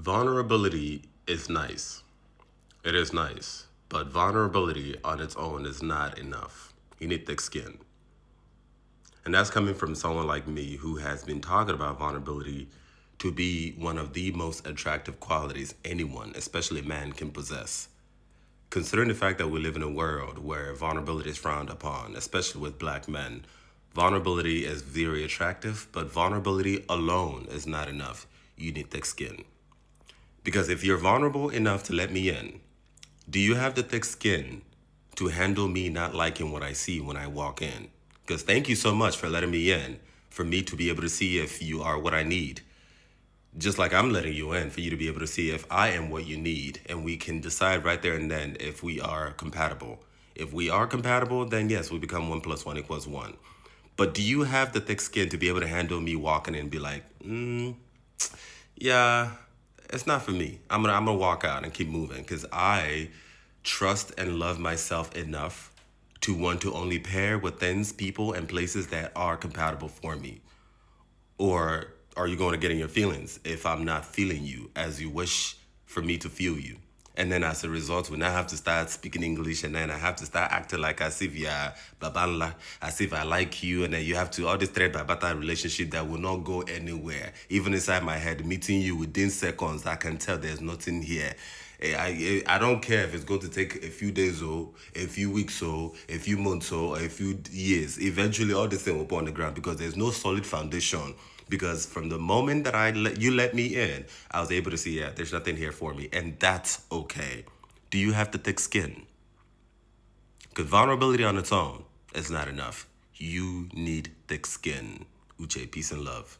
Vulnerability is nice. It is nice. But vulnerability on its own is not enough. You need thick skin. And that's coming from someone like me who has been talking about vulnerability to be one of the most attractive qualities anyone, especially a man, can possess. Considering the fact that we live in a world where vulnerability is frowned upon, especially with black men, vulnerability is very attractive, but vulnerability alone is not enough. You need thick skin. Because if you're vulnerable enough to let me in, do you have the thick skin to handle me not liking what I see when I walk in? Because thank you so much for letting me in, for me to be able to see if you are what I need. Just like I'm letting you in for you to be able to see if I am what you need. And we can decide right there and then if we are compatible. If we are compatible, then yes, we become 1 + 1 = 1. But do you have the thick skin to be able to handle me walking in and be like, yeah, it's not for me. I'm gonna walk out and keep moving because I trust and love myself enough to want to only pair with things, people, and places that are compatible for me. Or are you going to get in your feelings if I'm not feeling you as you wish for me to feel you? And then as a result, when I have to start speaking English and then I have to start acting like as if yeah, babanla, as if I like you, and then you have to all this thread babata relationship that will not go anywhere. Even inside my head, meeting you within seconds, I can tell there's nothing here. I don't care if it's going to take a few days or a few weeks or a few months or a few years. Eventually, all this thing will put on the ground because there's no solid foundation. Because from the moment that you let me in, I was able to see, yeah, there's nothing here for me. And that's okay. Do you have the thick skin? Because vulnerability on its own is not enough. You need thick skin. Uche, peace and love.